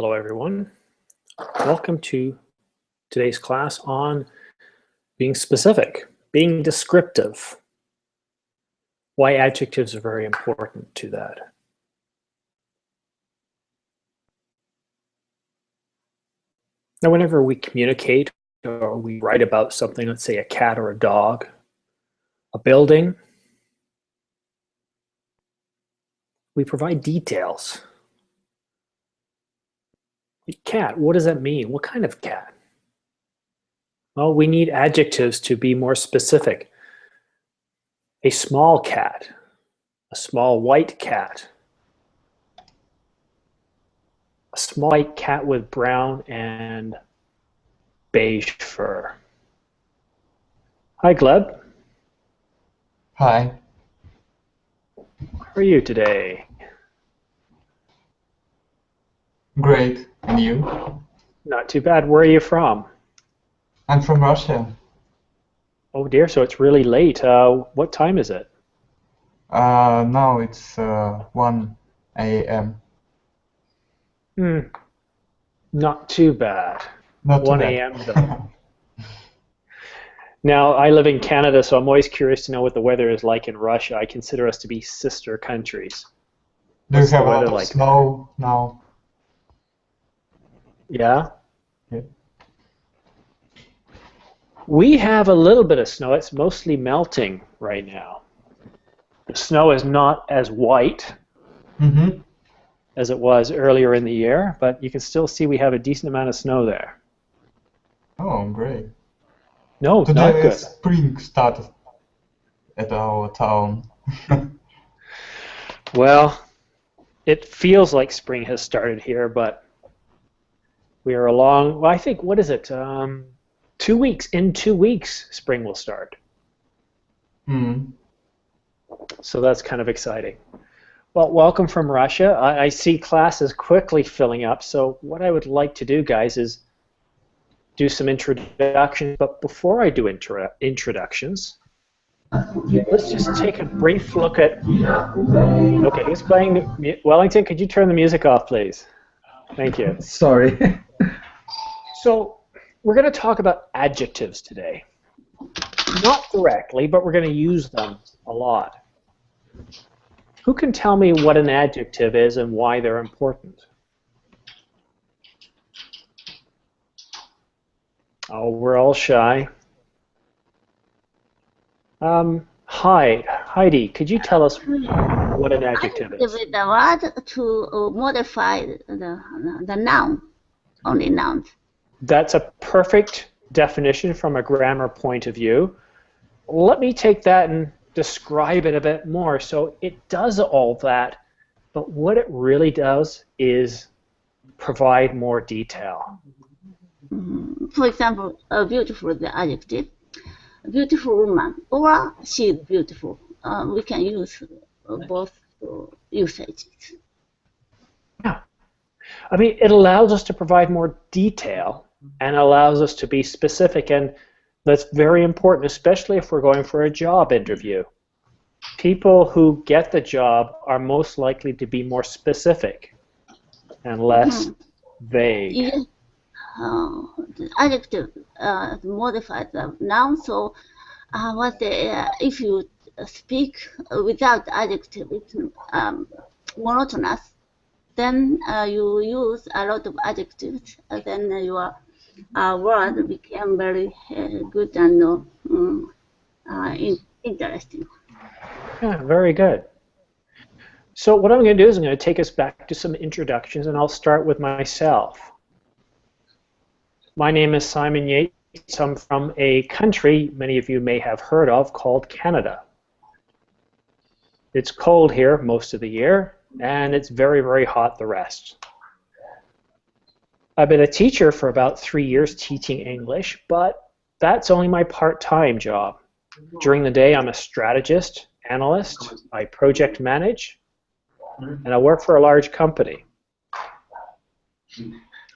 Hello, everyone. Welcome to today's class on being specific, being descriptive, why adjectives are very important to that. Now, whenever we communicate or we write about something, let's say a cat or a dog, a building, we provide details. Cat, what does that mean? What kind of cat? Well, we need adjectives to be more specific. A small cat, a small white cat, a small white cat with brown and beige fur. Hi, Gleb. Hi, How are you today? great. And you? Not too bad. Where are you from? I'm from Russia. Oh dear, so it's really late. What time is it? Now it's 1 a.m. Not too bad. Not too 1 bad. a.m. though. Now, I live in Canada, so I'm always curious to know what the weather is like in Russia. I consider us to be sister countries. Do you What's the have a weather lot of like? snow now? Yeah? Yeah. We have a little bit of snow. It's mostly melting right now. The snow is not as white Mm-hmm. as it was earlier in the year, but you can still see we have a decent amount of snow there. Oh, great. No, not Today good. spring started at our town. Well, it feels like spring has started here, but we are along, well, I think, what is it? 2 weeks. In 2 weeks, spring will start. Mm. So that's kind of exciting. Well, welcome from Russia. I see classes quickly filling up. So what I would like to do, guys, is do some introductions. But before I do introductions, let's just take a brief look at... Okay, who's playing? Wellington, could you turn the music off, please? Thank you. Sorry. So we're going to talk about adjectives today. Not directly, but we're going to use them a lot. Who can tell me what an adjective is and why they're important? Oh, we're all shy. Heidi, could you tell us what an adjective is? With the word to modify the noun, only nouns. That's a perfect definition from a grammar point of view. Let me take that and describe it a bit more. So it does all that, but what it really does is provide more detail. For example, beautiful is the adjective. Beautiful woman, or she is beautiful. We can use both usages. Yeah. I mean, it allows us to provide more detail and allows us to be specific, and that's very important, especially if we're going for a job interview. People who get the job are most likely to be more specific and less vague. Yeah. The adjective modifies the noun, so if you speak without adjective, it's monotonous. Then you use a lot of adjectives, and then your word became very good and interesting. Yeah, very good. So what I'm going to do is I'm going to take us back to some introductions, and I'll start with myself. My name is Simon Yates. I'm from a country many of you may have heard of called Canada. It's cold here most of the year, and it's very, very hot the rest. I've been a teacher for about 3 years teaching English, but that's only my part-time job. During the day, I'm a strategist, analyst, I project manage, and I work for a large company.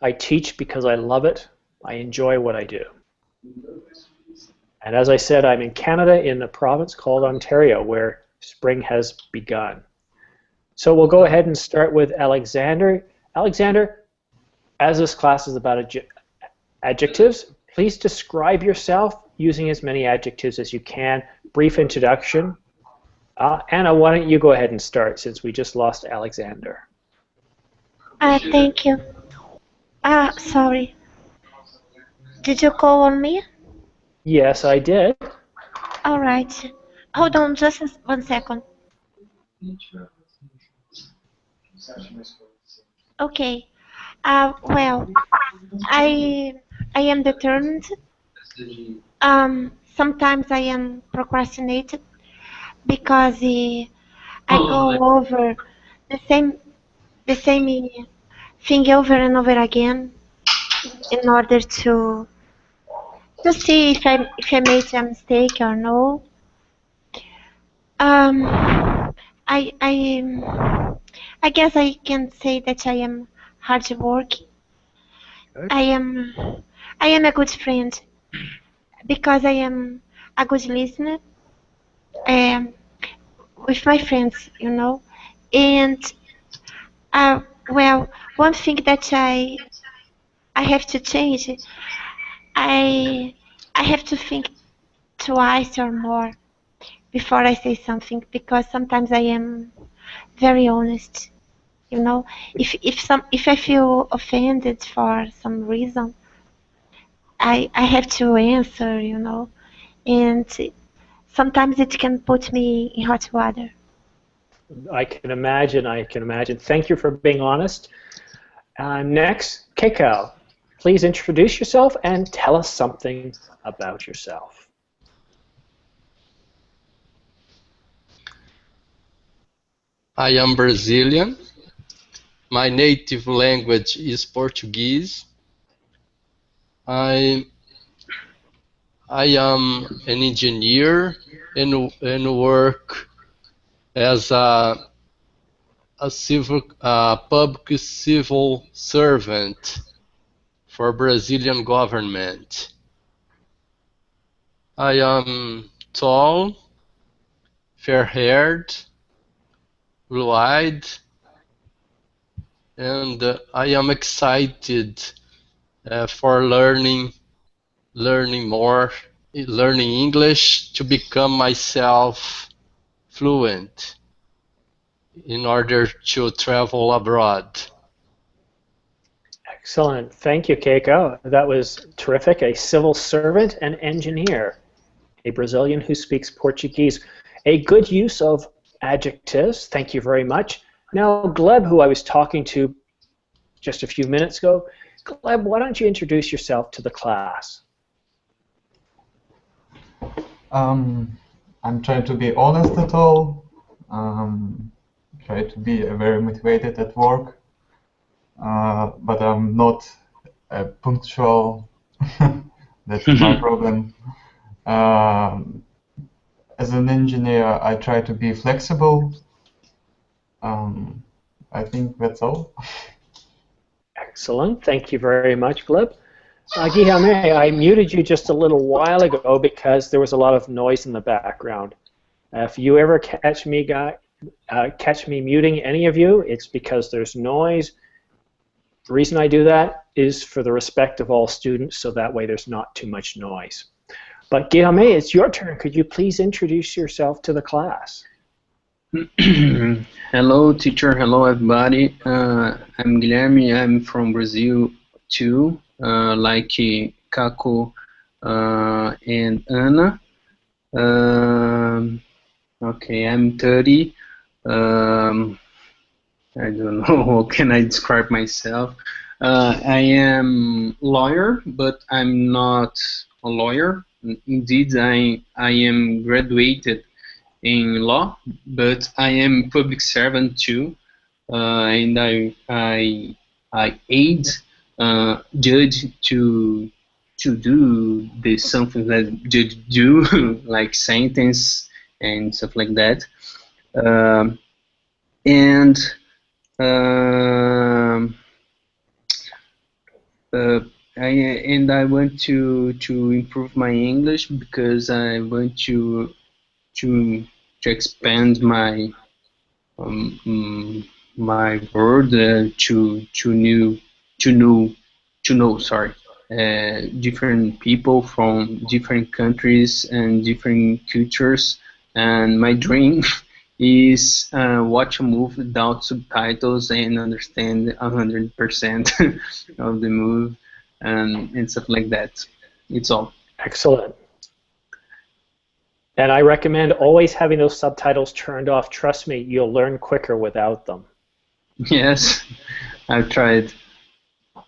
I teach because I love it. I enjoy what I do. And as I said, I'm in Canada in a province called Ontario where spring has begun. So we'll go ahead and start with Alexander. Alexander, as this class is about adjectives, please describe yourself using as many adjectives as you can. Brief introduction. Anna, why don't you go ahead and start since we just lost Alexander? Thank you. Sorry. Did you call on me? Yes, I did. All right. Hold on just 1 second. Okay. Well, I am determined. Sometimes I am procrastinated because I go over the same thing over and over again in order to see if I made a mistake or no. Um, I guess I can say that I am hard working. Good. I am a good friend because I am a good listener um, with my friends, you know. And well, one thing that I have to change, I I have to think twice or more before I say something because sometimes I am very honest. You know, if I feel offended for some reason, I have to answer. You know, and sometimes it can put me in hot water. I can imagine. I can imagine. Thank you for being honest. Next, Keiko, please introduce yourself and tell us something about yourself. I am Brazilian. My native language is Portuguese. I am an engineer and work as a public civil servant for Brazilian government. I am tall, fair-haired, blue-eyed, and I am excited for learning more, learning English to become myself fluent in order to travel abroad. Excellent. Thank you, Keiko. That was terrific. A civil servant and engineer, a Brazilian who speaks Portuguese. A good use of adjectives. Thank you very much. Now, Gleb, who I was talking to just a few minutes ago, Gleb, why don't you introduce yourself to the class? I'm trying to be honest at all. Try to be very motivated at work, but I'm not punctual. That's my problem. As an engineer, I try to be flexible. I think that's all. Excellent. Thank you very much, Gleb. Guillaume, I muted you just a little while ago because there was a lot of noise in the background. If you ever catch me muting any of you, it's because there's noise. The reason I do that is for the respect of all students, so that way there's not too much noise. But Guillaume, it's your turn. Could you please introduce yourself to the class? Hello, teacher. Hello, everybody. I'm Guilherme. I'm from Brazil too, like Kako and Anna. Okay, I'm 30. I don't know how can I describe myself. I am lawyer, but I'm not a lawyer. Indeed, I am graduated in law, but I am public servant too, and I aid judge to do the something that judge do like sentence and stuff like that, and I want to improve my English because I want to expand my my word to to know, sorry, different people from different countries and different cultures. And my dream is watch a movie without subtitles and understand 100% of the movie and stuff like that. It's all. Excellent. And I recommend always having those subtitles turned off. Trust me, you'll learn quicker without them. Yes, I've tried.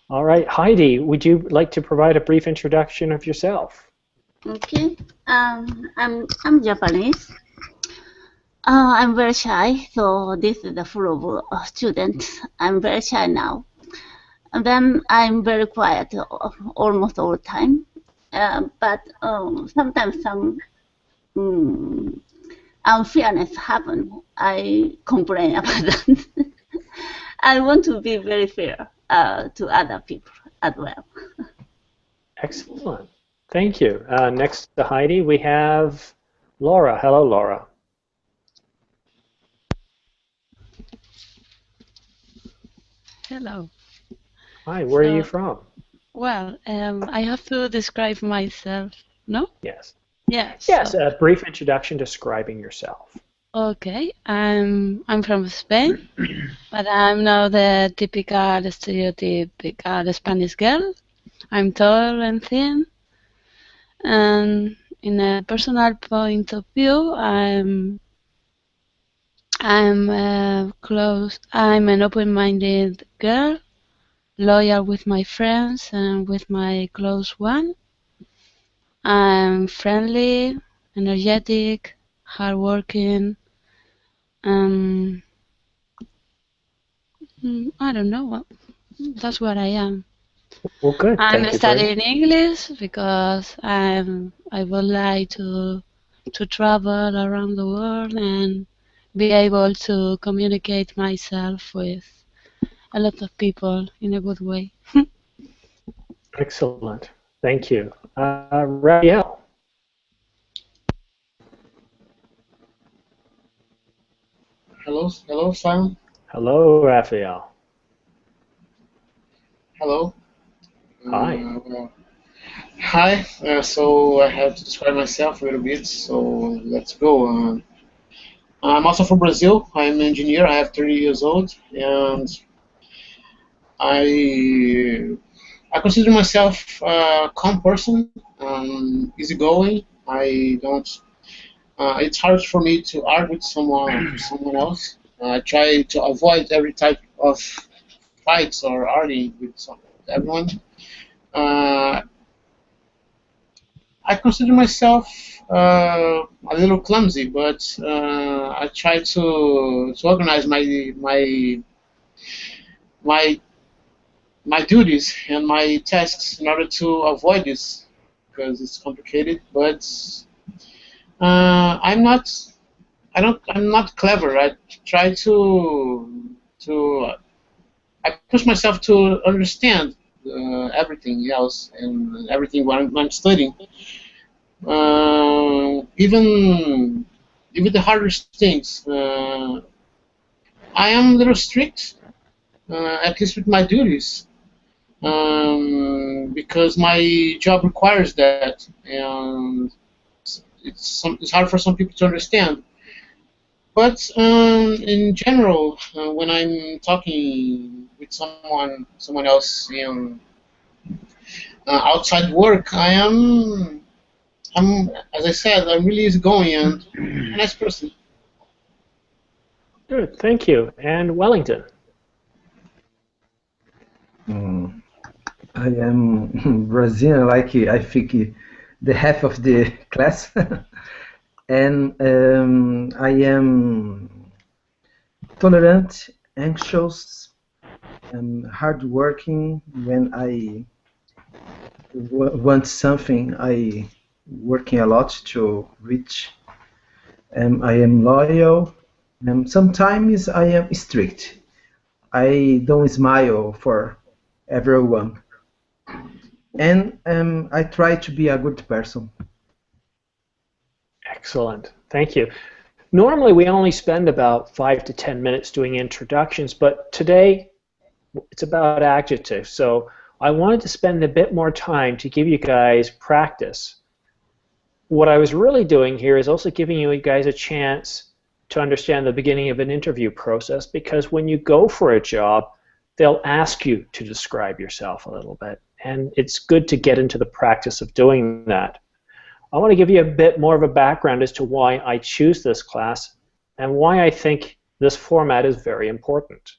All right, Heidi, would you like to provide a brief introduction of yourself? Okay. I'm Japanese. I'm very shy, so this is the full of students. I'm very shy now. And then I'm very quiet almost all the time. But sometimes some unfairness happen. I complain about that. I want to be very fair to other people as well. Excellent. Thank you. Next to Heidi, we have Laura. Hello, Laura. Hello. Hi, where are you from? Well, I have to describe myself, no? Yes. Yes. Yes, a brief introduction describing yourself. Okay, I'm from Spain, but I'm not the typical stereotypical Spanish girl. I'm tall and thin, and in a personal point of view, I'm close. I'm an open-minded girl, loyal with my friends and with my close one. I'm friendly, energetic, hardworking. Um, I don't know. That's what I am. Well, good. I'm Thank you very studying English because I would like to travel around the world and be able to communicate myself with a lot of people in a good way. Excellent. Thank you. Raphael. Hello, Simon. Hello, Raphael. Hello. Hi. Hi. So I have to describe myself a little bit. So let's go. I'm also from Brazil. I'm an engineer. I have 30 years old, and I consider myself a calm person, easygoing. I don't. It's hard for me to argue with someone else. I try to avoid every type of fights or arguing with everyone. Uh, I consider myself a little clumsy, but I try to organize my my duties and my tasks in order to avoid this because it's complicated. But I'm not. I'm not clever. I try to I push myself to understand everything else and everything what I'm studying. Even the hardest things. I am a little strict, at least with my duties, because my job requires that, and it's hard for some people to understand. But in general, when I'm talking with someone else, outside work, as I said, I'm really easygoing and a nice person. Good. Thank you. And Wellington. I am Brazilian, like I think the half of the class, and I am tolerant, anxious, and hardworking. When I want something, I working a lot to reach. I am loyal, and sometimes I am strict. I don't smile for everyone, and I try to be a good person. Excellent. Thank you. Normally, we only spend about 5 to 10 minutes doing introductions, but today It's about adjectives. So I wanted to spend a bit more time to give you guys practice. What I was really doing here is also giving you guys a chance to understand the beginning of an interview process, because when you go for a job, they'll ask you to describe yourself a little bit, and it's good to get into the practice of doing that. I want to give you a bit more of a background as to why I choose this class and why I think this format is very important.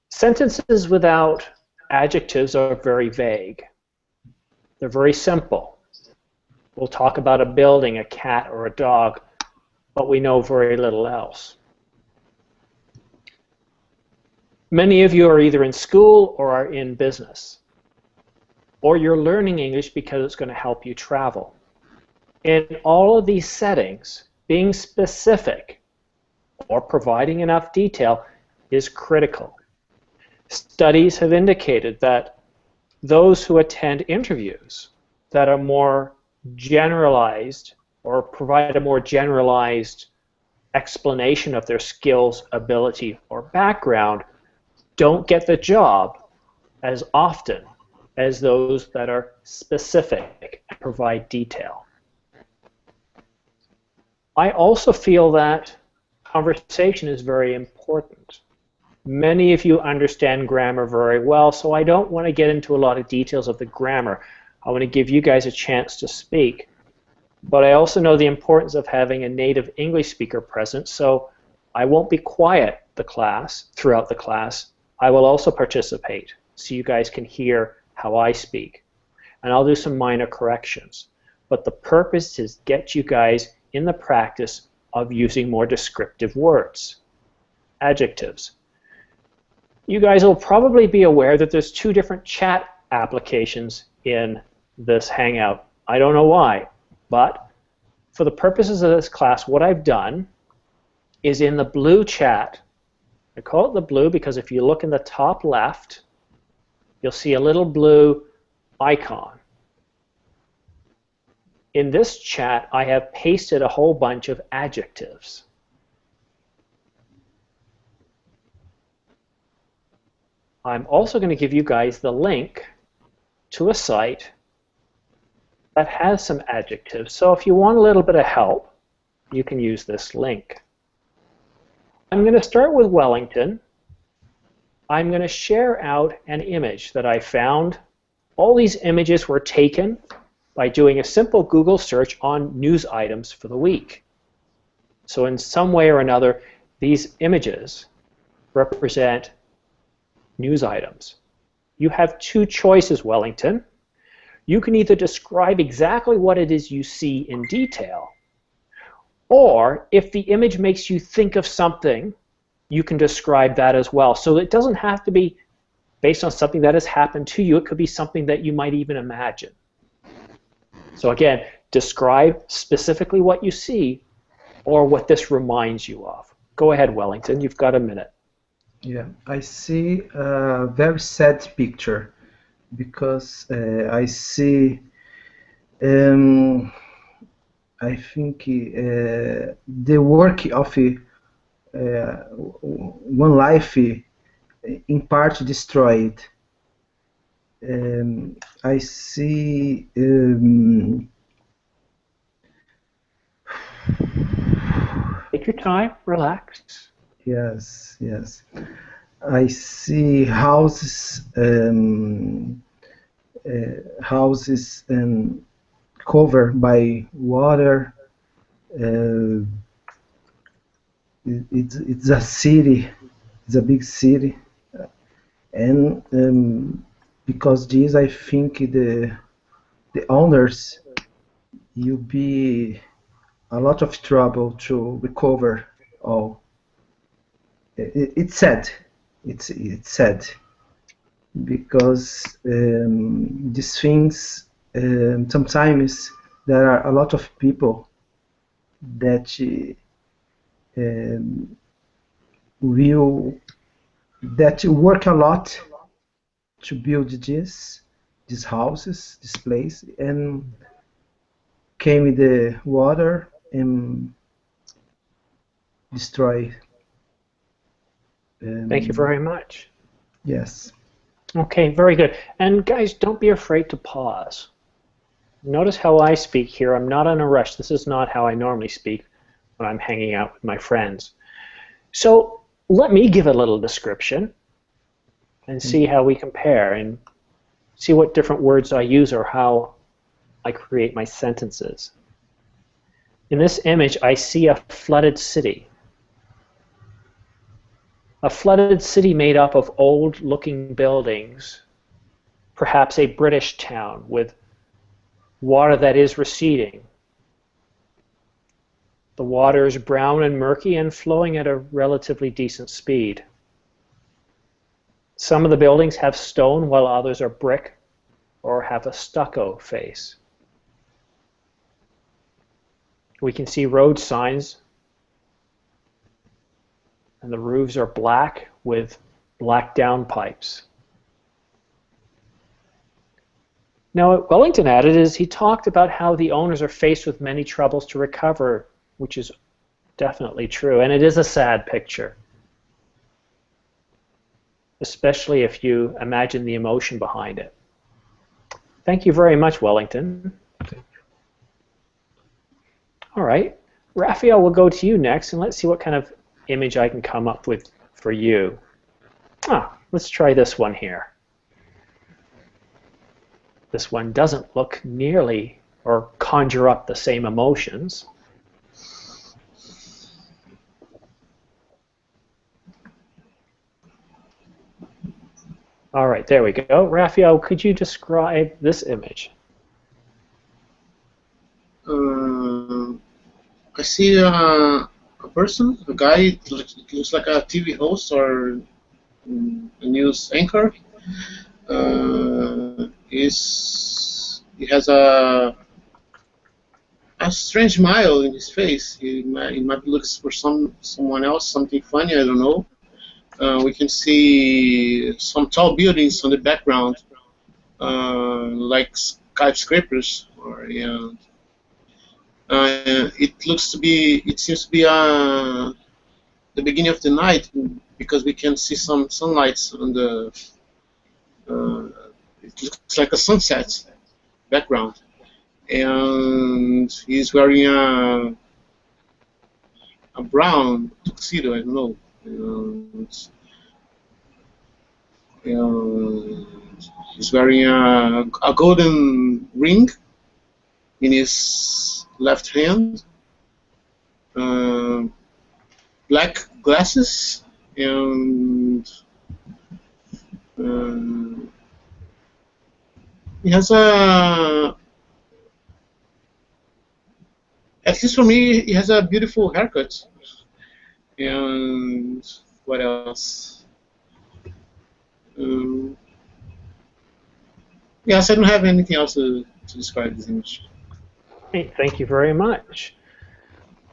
Sentences without adjectives are very vague. They're very simple. We'll talk about a building, a cat, or a dog, but we know very little else. Many of you are either in school or are in business, or you're learning English because it's going to help you travel. In all of these settings, being specific or providing enough detail is critical. Studies have indicated that those who attend interviews that are more generalized or provide a more generalized explanation of their skills, ability, or background don't get the job as often as those that are specific and provide detail. I also feel that conversation is very important. Many of you understand grammar very well, so I don't want to get into a lot of details of the grammar. I want to give you guys a chance to speak. But I also know the importance of having a native English speaker present, so I won't be quiet throughout the class. I will also participate so you guys can hear how I speak. And I'll do some minor corrections. But the purpose is to get you guys in the practice of using more descriptive words, adjectives. You guys will probably be aware that there's 2 different chat applications in this Hangout. I don't know why, but for the purposes of this class, what I've done is in the blue chat, I call it the blue because if you look in the top left, you'll see a little blue icon. In this chat, I have pasted a whole bunch of adjectives. I'm also going to give you guys the link to a site that has some adjectives. So if you want a little bit of help, you can use this link. I'm going to start with Wellington. I'm going to share out an image that I found. All these images were taken by doing a simple Google search on news items for the week. So in some way or another, these images represent news items. You have 2 choices, Wellington. You can either describe exactly what it is you see in detail, or if the image makes you think of something, you can describe that as well. So it doesn't have to be based on something that has happened to you. It could be something that you might even imagine. So again, describe specifically what you see or what this reminds you of. Go ahead, Wellington. You've got a minute. Yeah, I see a very sad picture because I see, I think the work of one life in part destroyed. I see. Take your time, relax. Yes, yes. I see houses, houses covered by water. It's a city. It's a big city, and because this, I think the owners will be a lot of trouble to recover all. It's sad. It's sad because these things sometimes there are a lot of people that work a lot to build these houses, this place, and came the water and destroy. Thank you very much. Yes. Okay, very good. And guys, don't be afraid to pause. Notice how I speak here. I'm not in a rush. This is not how I normally speak when I'm hanging out with my friends. So let me give a little description and see how we compare and see what different words I use or how I create my sentences. In this image, I see a flooded city. A flooded city made up of old-looking buildings, perhaps a British town with water that is receding. The water is brown and murky and flowing at a relatively decent speed. Some of the buildings have stone while others are brick or have a stucco face. We can see road signs, and the roofs are black with black downpipes. Now, what Wellington added is he talked about how the owners are faced with many troubles to recover, which is definitely true, and it is a sad picture, especially if you imagine the emotion behind it. Thank you very much, Wellington. All right, Raphael, we'll go to you next, and let's see what kind of image I can come up with for you. Let's try this one here. This one doesn't look nearly or conjure up the same emotions. All right, there we go. Raphael, could you describe this image? I see a person, a guy, looks like a TV host or a news anchor. He has a strange smile in his face. He might be looking for someone else, something funny. I don't know. We can see some tall buildings on the background, like skyscrapers. It seems to be the beginning of the night because we can see some sunlight on the. It looks like a sunset background, and he's wearing a brown tuxedo. I don't know. And he's wearing a golden ring in his left hand, black glasses, and he has at least for me, he has a beautiful haircut. And what else? Yes, I don't have anything else to describe this image. Hey, thank you very much.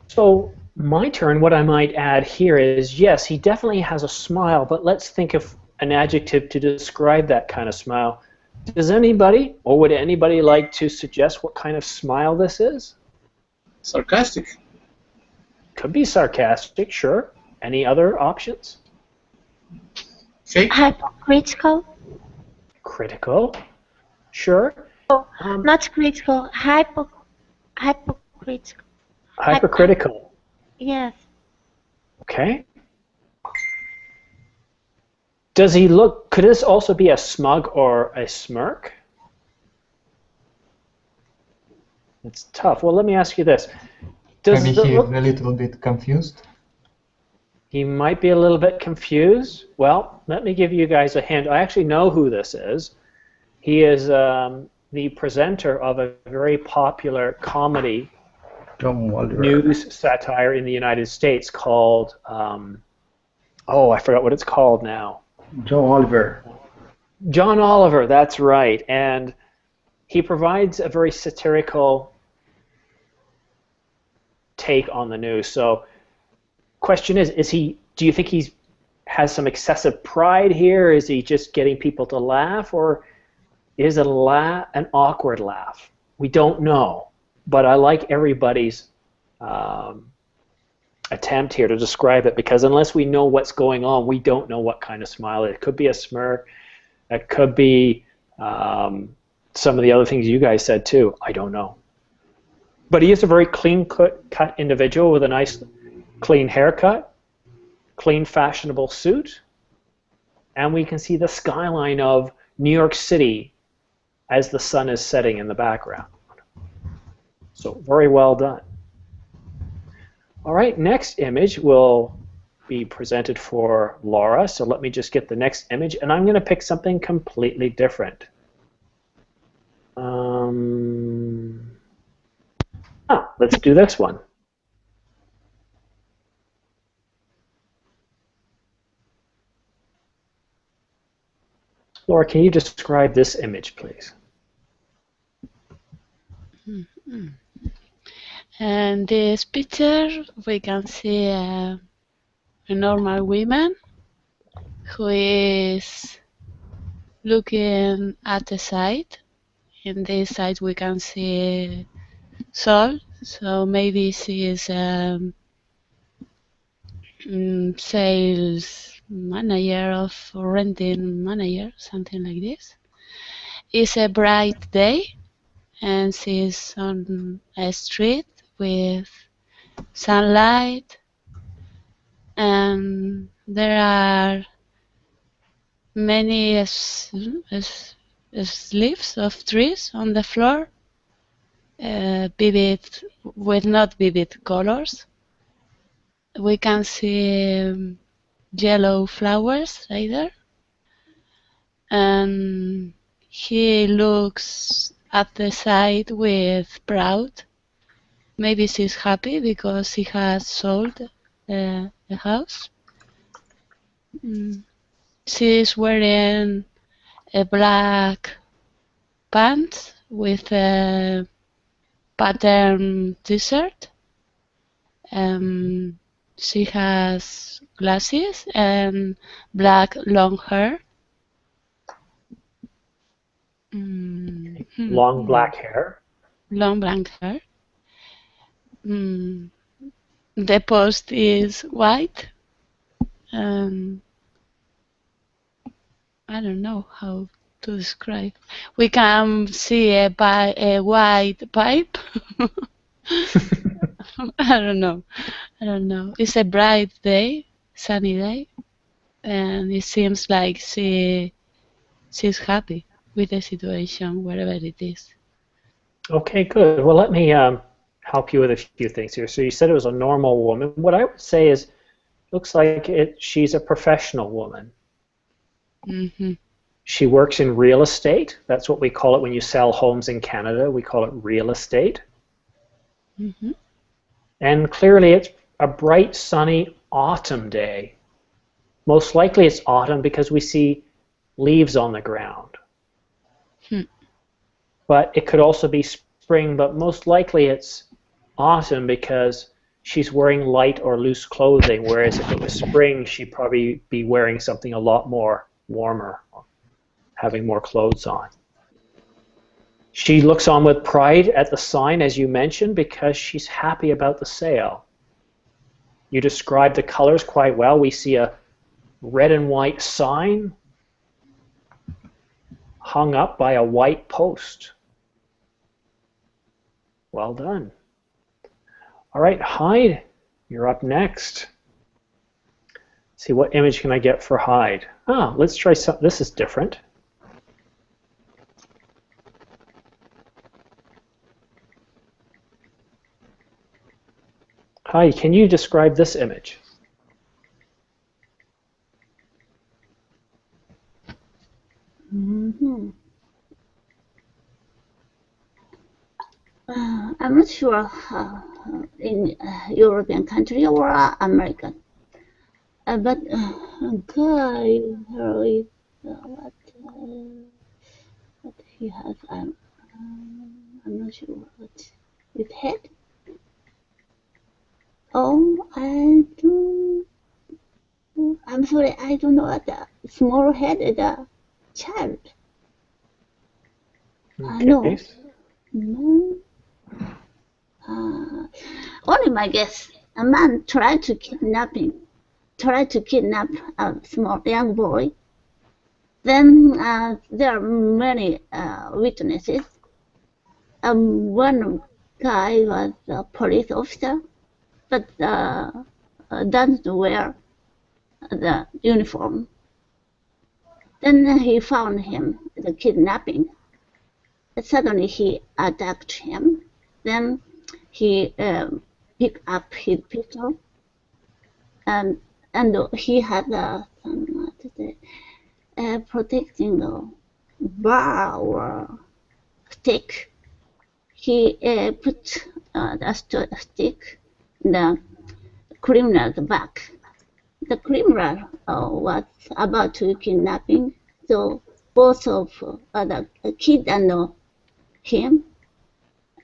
So my turn, what I might add here is, yes, he definitely has a smile, but let's think of an adjective to describe that kind of smile. Does anybody, or would anybody like to suggest what kind of smile this is? Sarcastic. Could be sarcastic, sure. Any other options? Fake. Hypocritical. Critical, sure. Not critical. Hypocritical. Hypercritical. Yes. Okay. Does he look, could this also be a smug or a smirk? It's tough. Well, let me ask you this. Maybe he's a little bit confused. He might be a little bit confused. Well, let me give you guys a hint. I actually know who this is. He is the presenter of a very popular comedy news satire in the United States called, I forgot what it's called now. John Oliver. John Oliver, that's right. And he provides a very satirical take on the news. So question is he, do you think he has some excessive pride here? Is he just getting people to laugh, or is it an awkward laugh? We don't know, but I like everybody's attempt here to describe it, because unless we know what's going on, we don't know what kind of smile it is. It could be a smirk. It could be some of the other things you guys said too. I don't know. But he is a very clean-cut individual with a nice, clean haircut, clean, fashionable suit, and we can see the skyline of New York City as the sun is setting in the background. So very well done. All right, next image will be presented for Laura. So let me just get the next image, and I'm going to pick something completely different. Let's do this one. Laura, can you describe this image, please? Mm-hmm. And this picture, we can see a normal woman who is looking at the side. In this side, we can see Sol. So maybe she is sales manager or renting manager, something like this. It's a bright day, and she's on a street with sunlight, and there are many leaves of trees on the floor, vivid with not vivid colors. We can see yellow flowers right there, and he looks at the side with proud. Maybe she's happy because she has sold the house. She's wearing a black pants with a pattern t-shirt. She has glasses and black long hair. Long black hair. Long black hair. The post is white. I don't know how to describe. We can see a white pipe. I don't know. It's a bright day, sunny day, and it seems like she's happy with the situation, wherever it is. Okay, good. Well, let me help you with a few things here. So you said it was a normal woman. What I would say is, looks like she's a professional woman. Mm-hmm. She works in real estate. That's what we call it when you sell homes in Canada. We call it real estate. Mm-hmm. And clearly it's a bright, sunny autumn day. Most likely it's autumn because we see leaves on the ground. But it could also be spring, but most likely it's autumn because she's wearing light or loose clothing, whereas if it was spring, she'd probably be wearing something a lot more warmer, having more clothes on. She looks on with pride at the sign, as you mentioned, because she's happy about the sale. You described the colors quite well. We see a red and white sign hung up by a white post. Well done. All right, Hyde, you're up next. See, what image can I get for Hyde? Let's try some. This is different. Hyde, can you describe this image? Mm-hmm. I'm not sure in European country or American, but guy, what he has, I'm not sure what his head. Oh, I'm sorry, I don't know what the small head is a child. Okay. No. Only my guess. a man tried to kidnap a small young boy. Then there are many witnesses. One guy was a police officer, but doesn't wear the uniform. Then he found him, the kidnapping. Suddenly he attacked him. Then he picked up his pistol, and he had some protecting bar or stick. He put the stick in the criminal's back. The criminal was about to kidnapping, so both of the kid and him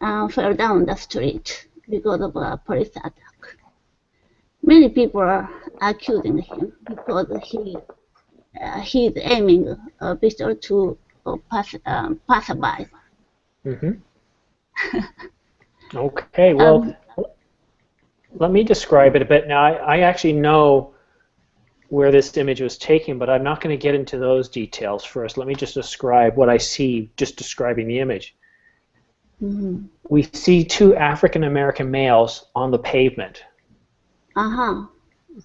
fell down the street because of a police attack. Many people are accusing him because he's aiming a pistol to passerby. Mm-hmm. Okay, well, let me describe it a bit. Now, I actually know where this image was taken, but I'm not going to get into those details first. Let me just describe what I see, just describing the image. Mm-hmm. We see two African American males on the pavement. Uh-huh.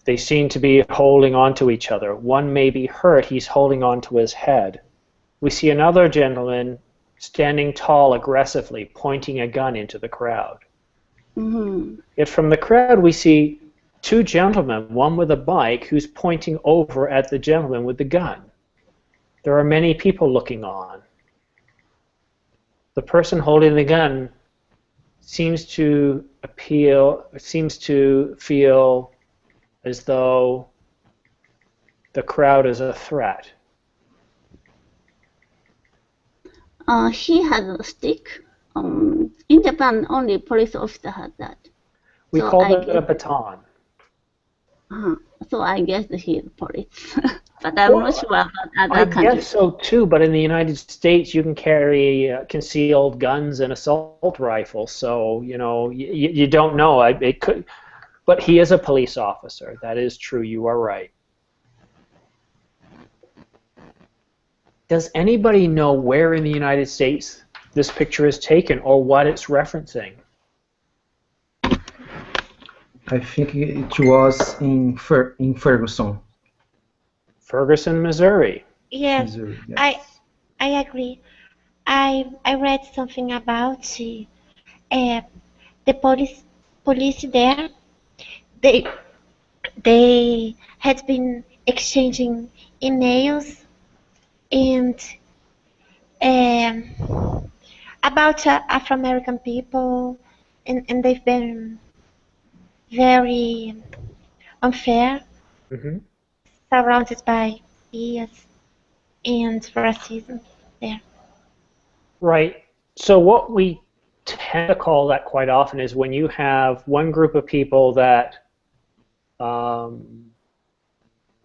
They seem to be holding on to each other. One may be hurt. He's holding on to his head. We see another gentleman standing tall aggressively, pointing a gun into the crowd. Mm-hmm. Yet from the crowd we see two gentlemen, one with a bike who's pointing over at the gentleman with the gun. There are many people looking on. The person holding the gun seems to feel as though the crowd is a threat. He has a stick. In Japan, only police officer has that. We So call I that a guess- baton. So I guess he's police. But I'm not sure about other I countries. guess so too, but in the United States you can carry concealed guns and assault rifles, so you know you don't know. It could, but he is a police officer. That is true. You are right. Does anybody know where in the United States this picture is taken or what it's referencing? I think it was in Ferguson, Ferguson, Missouri. Yes, Missouri. Yes. I agree. I read something about the police there. They had been exchanging emails and about Afro-American people, and they've been very unfair, Mm-hmm. surrounded by bias and racism there. Right. So what we tend to call that quite often is when you have one group of people that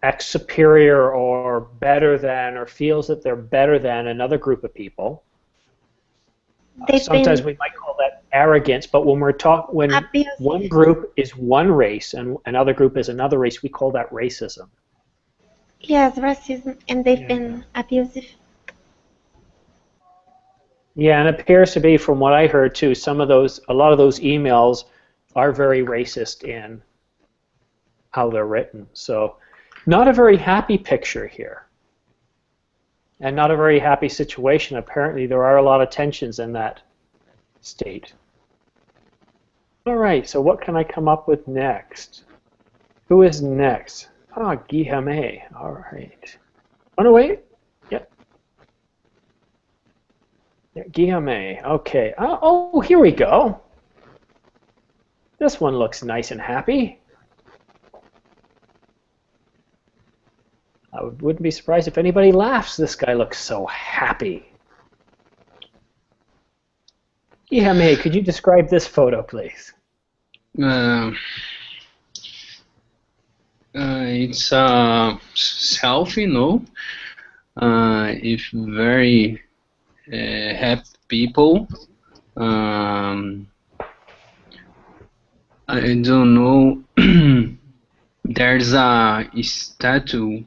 acts superior or better than or feels that they're better than another group of people. Sometimes we might call that arrogance, but when when one group is one race and another group is another race, we call that racism. Yes, racism, and they've been abusive. Yeah, and it appears to be, from what I heard too, a lot of those emails are very racist in how they're written. So, not a very happy picture here, and not a very happy situation. Apparently, there are a lot of tensions in that state. All right, so what can I come up with next? Who is next? Ah, Guillaume. All right. Oh no, wait. Yep. Yeah, Guillaume. Okay. Oh, here we go. This one looks nice and happy. I wouldn't be surprised if anybody laughs. This guy looks so happy. Guillaume, could you describe this photo, please? It's a selfie, no? If very happy people. I don't know. There's a statue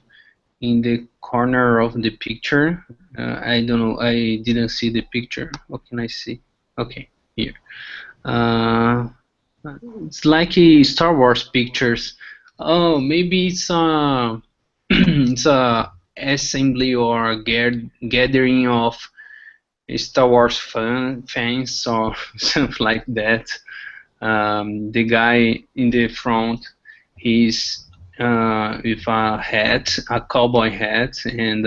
in the corner of the picture. I don't know. I didn't see the picture. What can I see? Okay, here. Uh, it's like a Star Wars pictures. Oh, maybe it's a it's a assembly or a gathering of Star Wars fans or something like that. The guy in the front, he's with a hat, a cowboy hat, and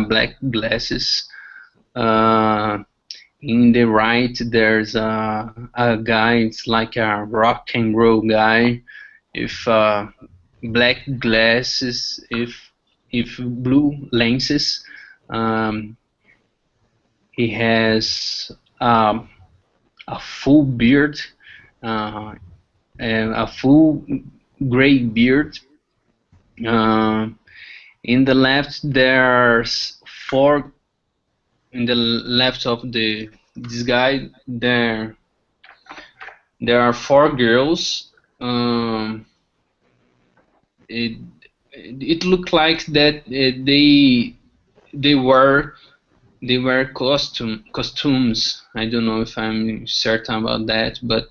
black glasses. Uh, in the right, there's a guy. It's like a rock and roll guy with black glasses, if blue lenses. Um, he has a full beard, uh, and a full gray beard. Uh, in the left, there's four. In the left of this guy, there are four girls. It it looked like that they wear costumes. I don't know if I'm certain about that, but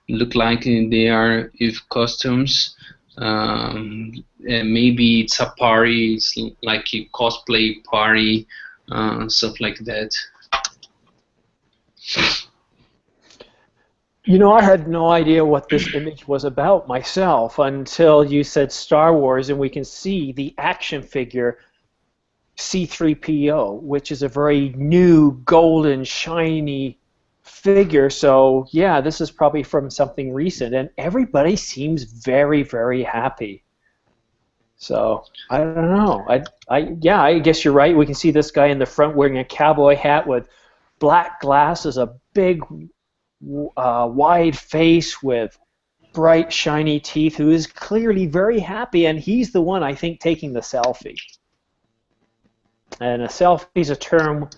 it look like they are with costumes. And maybe it's a party. It's like a cosplay party, stuff like that. You know, I had no idea what this image was about myself until you said Star Wars, and we can see the action figure C-3PO, which is a very new, golden, shiny figure. So, yeah, this is probably from something recent, and everybody seems very, very happy. So, I don't know. Yeah, I guess you're right. We can see this guy in the front wearing a cowboy hat with black glasses, a big wide face with bright, shiny teeth, who is clearly very happy, and he's the one, I think, taking the selfie. And a selfie is a term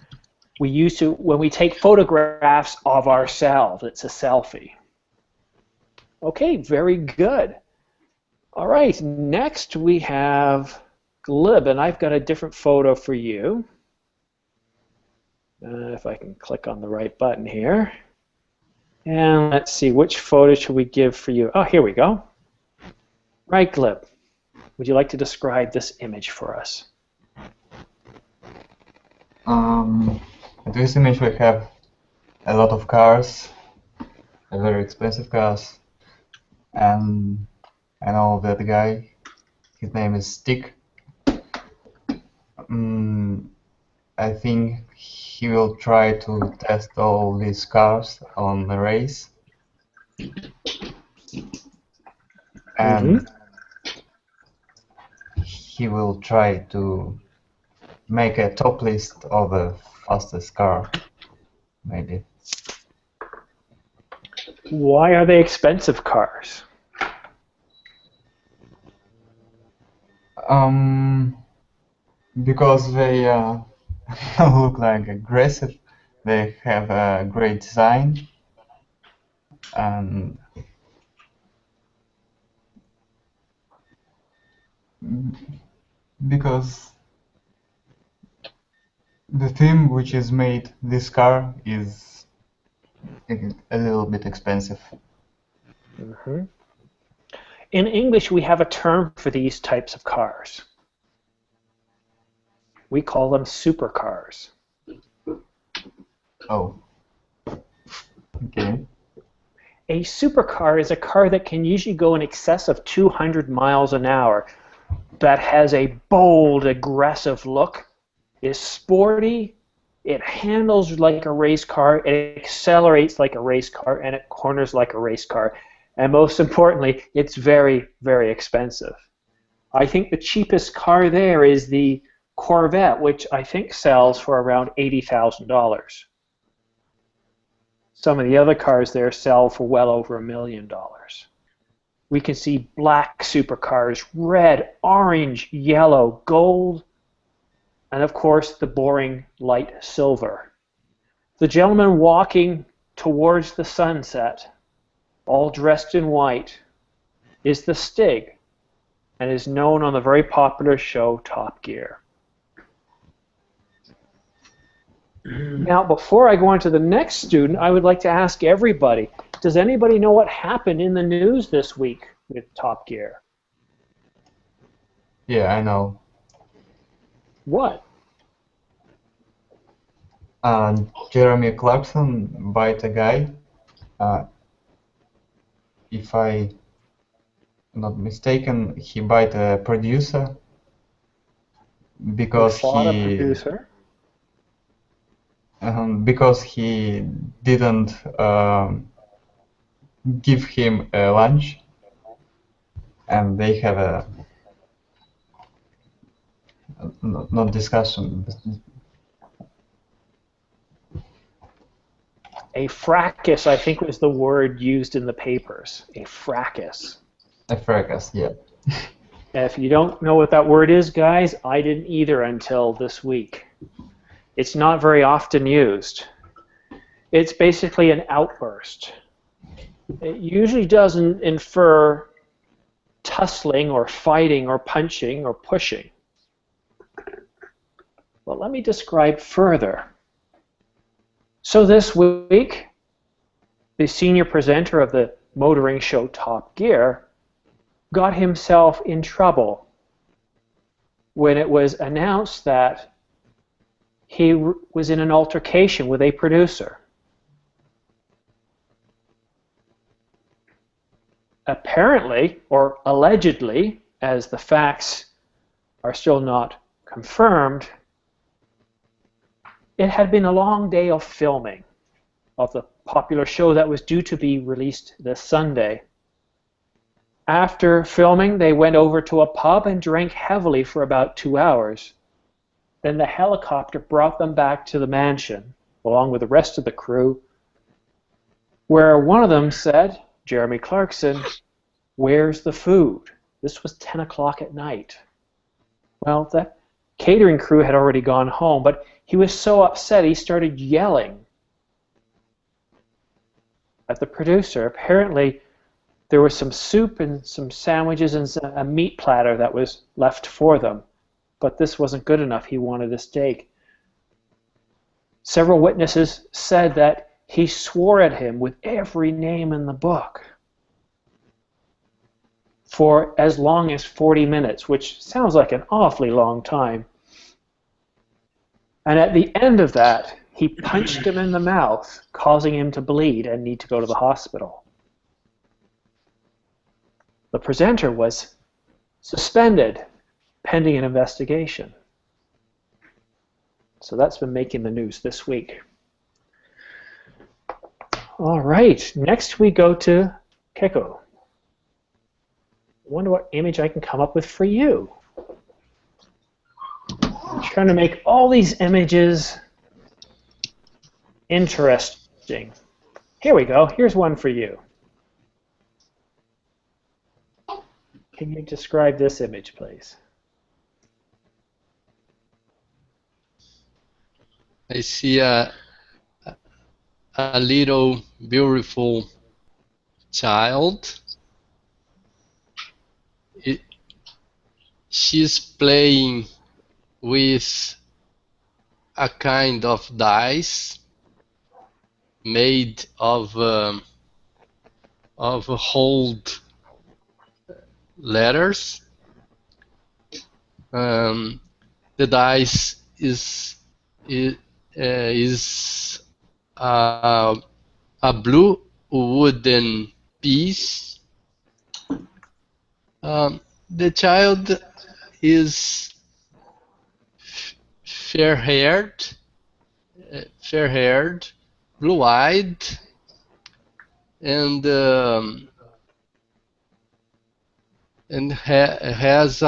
we use to when we take photographs of ourselves. It's a selfie. Okay, very good. All right, next we have Glib, and I've got a different photo for you. If I can click on the right button here. And let's see, which photo should we give for you? Oh, here we go. Right, Glib. Would you like to describe this image for us? In this image we have a lot of cars, very expensive cars, and I know that guy, his name is Stick. I think he will try to test all these cars on the race, and he will try to make a top list of the fastest car, maybe. Why are they expensive cars? Because they look like aggressive. They have a great design, and because the theme which is made this car is a little bit expensive. In English, we have a term for these types of cars. We call them supercars. Oh. Okay. A supercar is a car that can usually go in excess of 200 miles an hour, that has a bold, aggressive look, is sporty, it handles like a race car, it accelerates like a race car, and it corners like a race car. And most importantly, it's very, very expensive. I think the cheapest car there is the Corvette, which I think sells for around $80,000. Some of the other cars there sell for well over $1 million. We can see black supercars, red, orange, yellow, gold, and of course the boring light silver. The gentleman walking towards the sunset all dressed in white, is the Stig, and is known on the very popular show Top Gear. Now, before I go on to the next student, I would like to ask everybody, does anybody know what happened in the news this week with Top Gear? Yeah, I know. What? Jeremy Clarkson bite a guy. If I'm not mistaken, he bite a producer because Fought a he producer? because he didn't give him a lunch, and they have a not discussion. A fracas, I think, was the word used in the papers. A fracas. A fracas, yeah. If you don't know what that word is, guys, I didn't either until this week. It's not very often used. It's basically an outburst. It usually doesn't infer tussling or fighting or punching or pushing. Well, let me describe further. So this week, the senior presenter of the motoring show Top Gear got himself in trouble when it was announced that he was in an altercation with a producer. Apparently, or allegedly, as the facts are still not confirmed, it had been a long day of filming of the popular show that was due to be released this Sunday. After filming, they went over to a pub and drank heavily for about 2 hours. Then the helicopter brought them back to the mansion, along with the rest of the crew, where one of them said, Jeremy Clarkson, "Where's the food?" This was 10 o'clock at night. Well, the catering crew had already gone home, but he was so upset he started yelling at the producer. Apparently, there was some soup and some sandwiches and a meat platter that was left for them. But this wasn't good enough. He wanted a steak. Several witnesses said that he swore at him with every name in the book for as long as 40 minutes, which sounds like an awfully long time. And at the end of that, he punched him in the mouth, causing him to bleed and need to go to the hospital. The presenter was suspended pending an investigation. So that's been making the news this week. All right, next we go to Keiko. I wonder what image I can come up with for you. I'm trying to make all these images interesting. Here we go. Here's one for you. Can you describe this image, please? I see a little beautiful child. She's playing with a kind of dice made of hold letters. The dice is a blue wooden piece. The child is fair-haired, blue-eyed, and has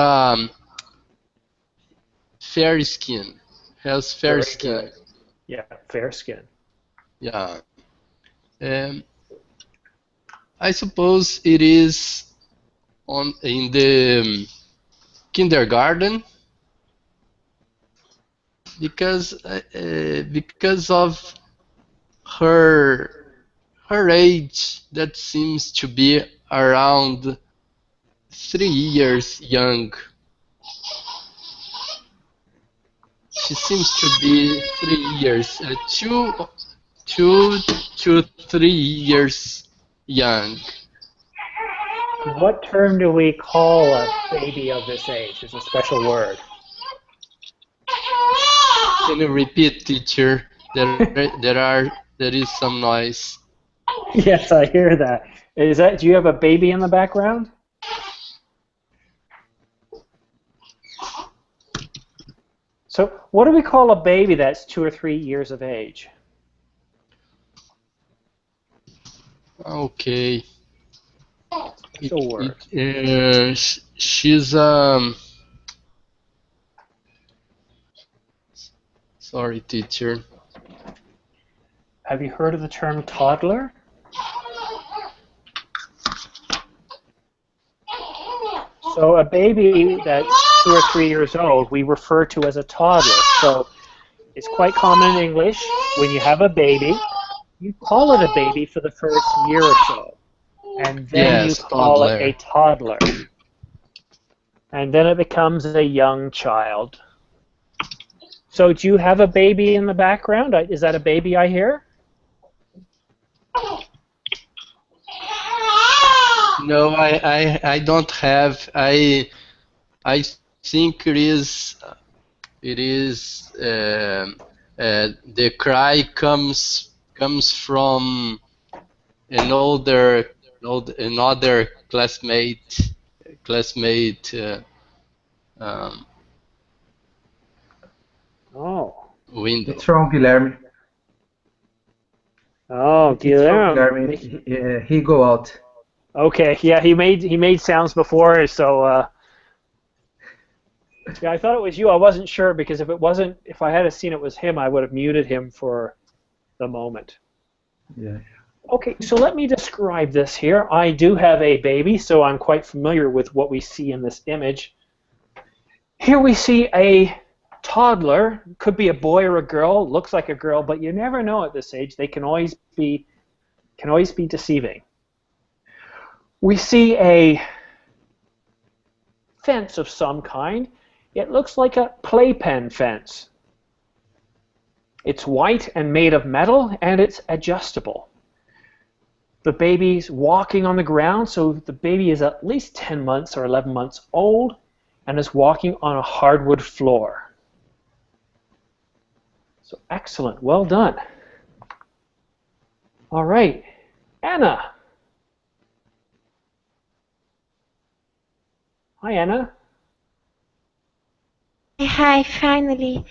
fair skin. Has fair skin. Good. Yeah, fair skin. Yeah. I suppose it is in the kindergarten because of her her age, that seems to be around 3 years young. She seems to be 3 years, 2 to 3 years young. What term do we call a baby of this age? It's a special word. Can you repeat, teacher? There is some noise. Yes, I hear that. Is that? Do you have a baby in the background? So, what do we call a baby that's 2 or 3 years of age? Okay. Special word. She's sorry, teacher. Have you heard of the term toddler? So a baby that's 2 or 3 years old, we refer to as a toddler. So it's quite common in English, when you have a baby, you call it a baby for the first year or so. And then Yes, you call toddler. it a toddler. And then it becomes a young child. So do you have a baby in the background? Is that a baby I hear? No, I don't have. I think it is the cry comes from another classmate Oh. window. It's from Guilherme. Oh, It's from Guilherme. Guilherme. He go out. Okay, yeah, he made sounds before, so yeah, I thought it was you. I wasn't sure because if I had seen it was him, I would have muted him for the moment. Yeah. Okay, so let me describe this here. I do have a baby, so I'm quite familiar with what we see in this image. Here we see a toddler. Could be a boy or a girl. Looks like a girl, but you never know at this age. They can always be deceiving. We see a fence of some kind. It looks like a playpen fence. It's white and made of metal, and it's adjustable. The baby's walking on the ground, so the baby is at least 10 months or 11 months old and is walking on a hardwood floor. So excellent, well done. All right, Anna. Hi, Anna. Hi, finally.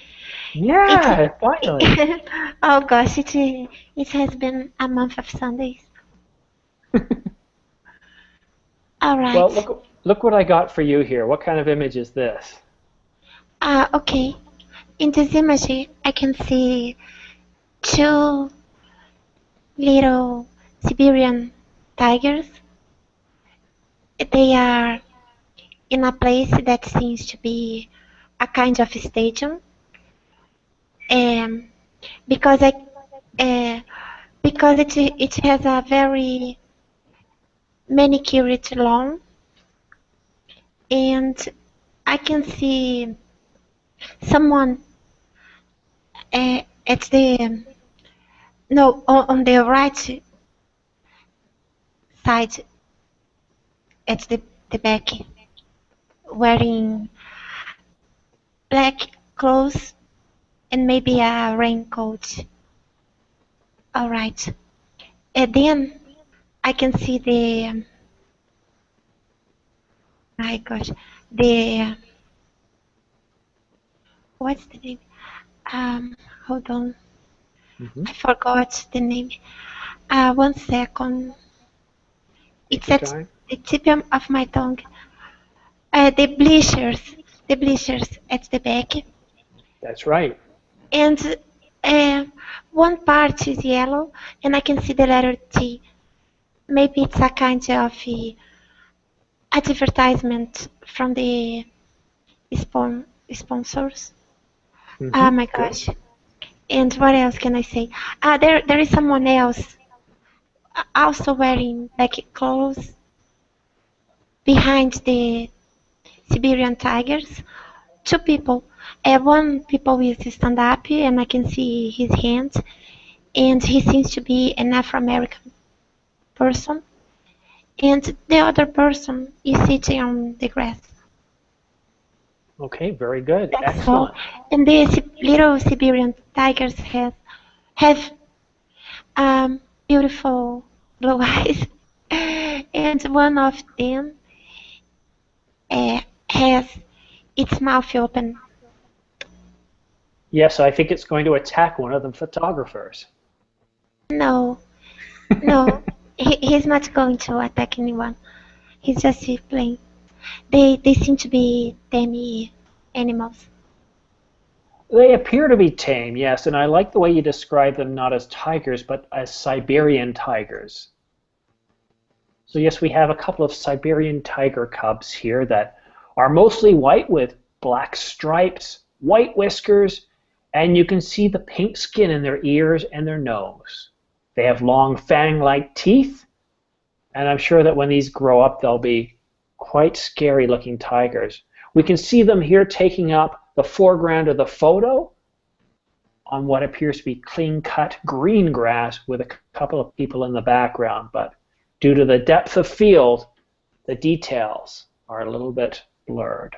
Yeah, finally. Oh gosh, it has been a month of Sundays. All right. Well, look what I got for you here. What kind of image is this? Okay. In this image, I can see two little Siberian tigers. They are in a place that seems to be a kind of stadium. Because it has a very manicured lawn, and I can see someone at the no on the right side at the back wearing black clothes and maybe a raincoat. All right. And then I can see my gosh, the what's the name? Hold on, I forgot the name. 1 second. It's at the tip of my tongue. The bleachers at the back. That's right. And one part is yellow, and I can see the letter T. Maybe it's a kind of advertisement from the sponsors. Oh my gosh. And what else can I say? There is someone else also wearing like clothes behind the Siberian tigers. Two people. One people is stand up and I can see his hands, and he seems to be an Afro-American person, and the other person is sitting on the grass. Okay, very good. That's all. Excellent. And the little Siberian tigers have beautiful blue eyes, and one of them has its mouth open. Yes, I think it's going to attack one of the photographers. No, no, he's not going to attack anyone. He's just playing. They seem to be tame animals. They appear to be tame, yes, and I like the way you describe them not as tigers, but as Siberian tigers. So yes, we have a couple of Siberian tiger cubs here that are mostly white with black stripes, white whiskers, and you can see the pink skin in their ears and their nose. They have long fang-like teeth, and I'm sure that when these grow up, they'll be quite scary looking tigers. We can see them here taking up the foreground of the photo on what appears to be clean-cut green grass with a couple of people in the background, but due to the depth of field, the details are a little bit blurred.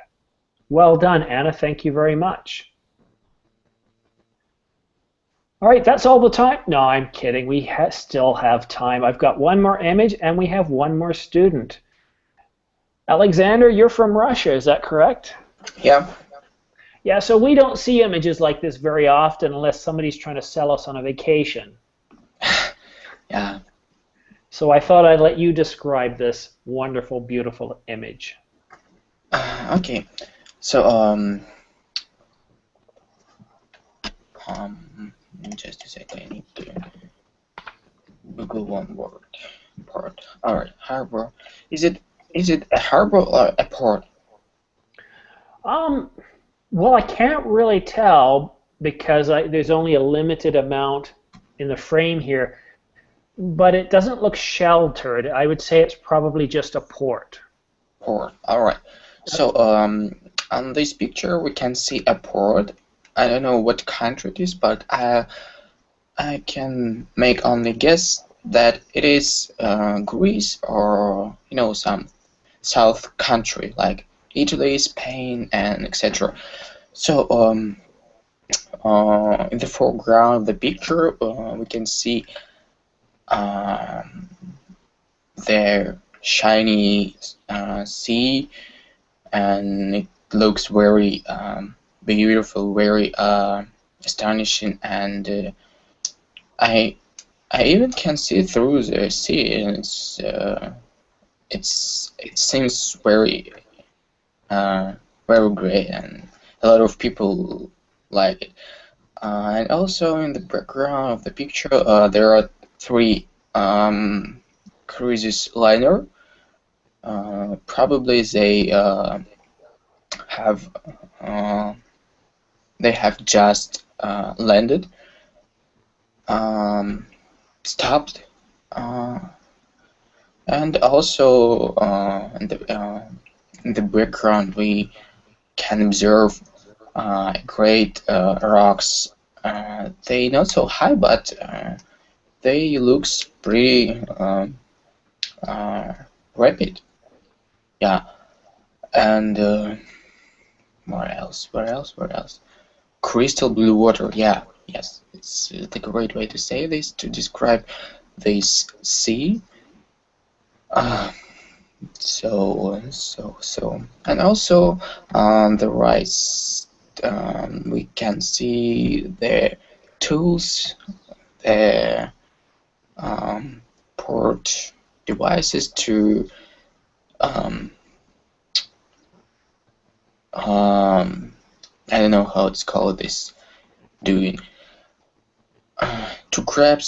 Well done, Anna. Thank you very much. All right, that's all the time. No, I'm kidding. We still have time. I've got one more image, and we have one more student. Alexander, you're from Russia, is that correct? Yeah. Yeah, so we don't see images like this very often unless somebody's trying to sell us on a vacation. Yeah. So I thought I'd let you describe this wonderful, beautiful image. Okay. So just a second. I need to Google one word. Port. All right. Harbor. Is it a harbor or a port? Well, I can't really tell because there's only a limited amount in the frame here, but it doesn't look sheltered. I would say it's probably just a port. Port. All right. So on this picture we can see a port. I don't know what country it is, but I can make only guess that it is Greece or some south country like Italy, Spain, and etc. So in the foreground of the picture we can see the shiny sea, and it looks very beautiful, very astonishing, and I even can see through the sea, and it seems very very great, and a lot of people like it. And also in the background of the picture there are three cruises liner. Probably they have just landed, stopped, and also in the background we can observe great rocks. They not so high, but they looks pretty rapid. Yeah, and where else? Crystal blue water. Yeah, yes, it's the great way to say this to describe this sea. So, and also on the right, we can see the tools, the port devices to I don't know how it's called this, doing to grab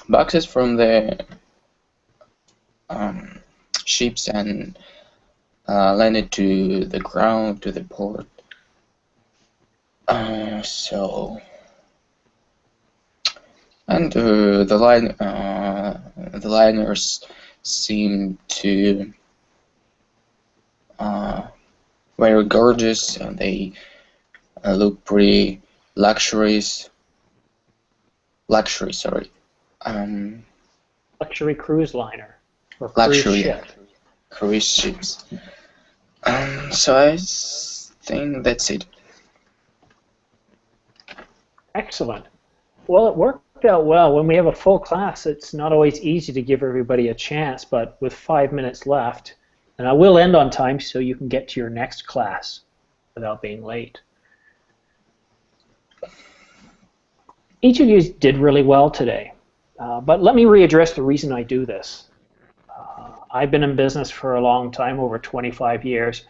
boxes from the ships and land it to the ground, to the port. So And the liners seem to very gorgeous, and they look pretty luxurious. Luxury, sorry. Luxury cruise liner or cruise Luxury ship. cruise ships. So I think that's it. Excellent. Well, it worked out well. When we have a full class, it's not always easy to give everybody a chance, but with 5 minutes left, and I will end on time so you can get to your next class without being late. Each of you did really well today, but let me readdress the reason I do this. I've been in business for a long time, over 25 years,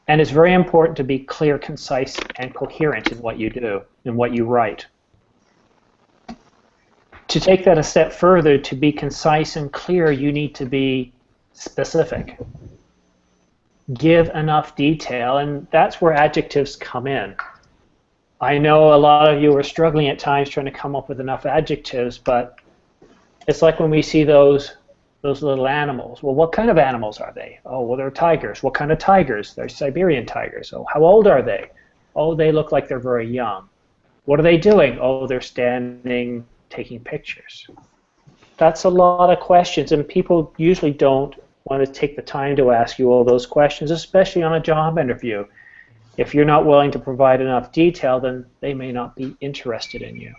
and it's very important to be clear, concise, and coherent in what you do, in what you write. To take that a step further, to be concise and clear, you need to be specific. Give enough detail, and that's where adjectives come in. I know a lot of you are struggling at times trying to come up with enough adjectives, but it's like when we see those little animals. Well, what kind of animals are they? Oh, well, they're tigers. What kind of tigers? They're Siberian tigers. Oh, how old are they? Oh, they look like they're very young. What are they doing? Oh, they're standing, taking pictures. That's a lot of questions, and people usually don't want to take the time to ask you all those questions, especially on a job interview. If you're not willing to provide enough detail, then they may not be interested in you.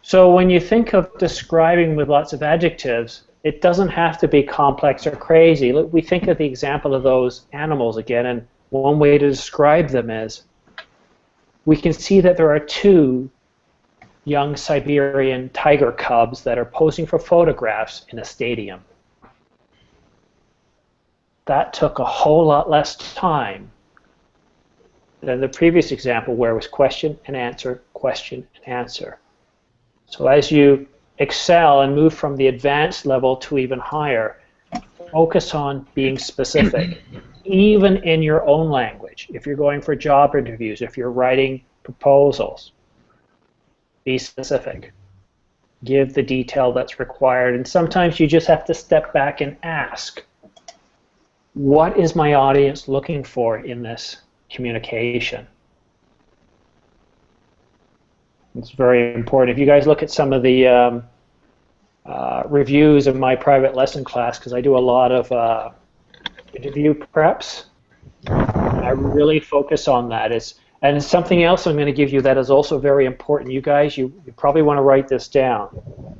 So when you think of describing with lots of adjectives, it doesn't have to be complex or crazy. We think of the example of those animals again, and one way to describe them is we can see that there are two young Siberian tiger cubs that are posing for photographs in a stadium. That took a whole lot less time than the previous example where it was question and answer, question and answer. So as you excel and move from the advanced level to even higher, focus on being specific, even in your own language. If you're going for job interviews, if you're writing proposals, be specific. Give the detail that's required, and sometimes you just have to step back and ask, what is my audience looking for in this communication? It's very important. If you guys look at some of the reviews of my private lesson class, because I do a lot of interview preps, I really focus on that. And it's something else I'm going to give you that is also very important. You guys, you probably want to write this down.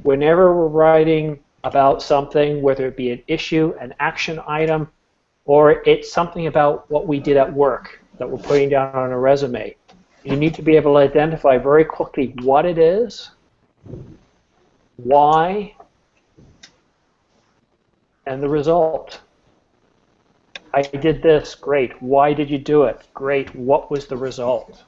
Whenever we're writing about something, whether it be an issue, an action item, or it's something about what we did at work that we're putting down on a resume, you need to be able to identify very quickly what it is, why, and the result. I did this, great. Why did you do it? Great. What was the result?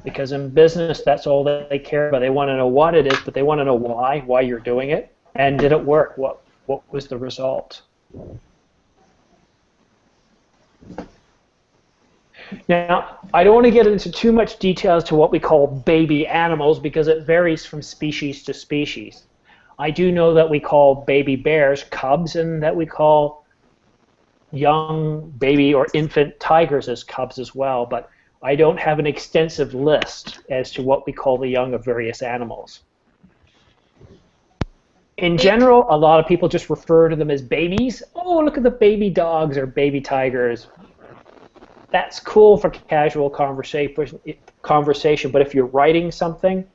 Because in business, that's all that they care about. They want to know what it is, but they want to know why you're doing it, and did it work? What was the result? Now, I don't want to get into too much detail as to what we call baby animals because it varies from species to species. I do know that we call baby bears cubs and that we call young baby or infant tigers as cubs as well, but I don't have an extensive list as to what we call the young of various animals. In general, a lot of people just refer to them as babies. Oh, look at the baby dogs or baby tigers. That's cool for casual conversation, but if you're writing something,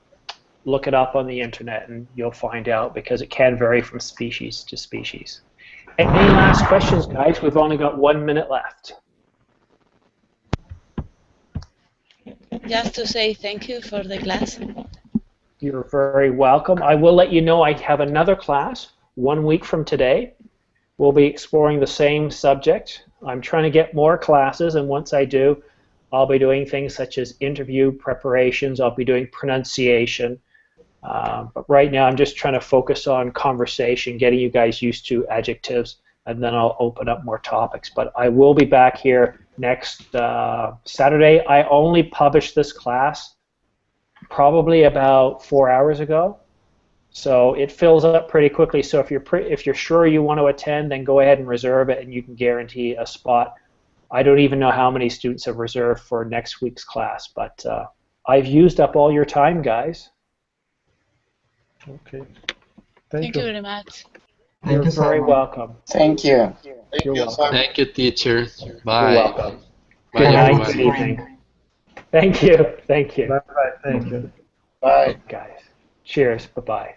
look it up on the internet and you'll find out because it can vary from species to species. Any last questions, guys? We've only got 1 minute left. Just to say thank you for the class. You're very welcome. I will let you know I have another class 1 week from today. We'll be exploring the same subject. I'm trying to get more classes, and once I do, I'll be doing things such as interview preparations. I'll be doing pronunciation. But right now, I'm just trying to focus on conversation, getting you guys used to adjectives, and then I'll open up more topics. But I will be back here next Saturday. I only publish this class probably about 4 hours ago. So it fills up pretty quickly. So if you're sure you want to attend, then go ahead and reserve it, and you can guarantee a spot. I don't even know how many students have reserved for next week's class, but I've used up all your time, guys. Okay. Thank you very much. You're very welcome. Thank you. You're welcome. Thank you, teacher. Bye. You're welcome. Bye, Good night, everyone. good evening. Thank you. Thank you. Bye bye. Thank you. Bye. Guys. Cheers. Bye-bye.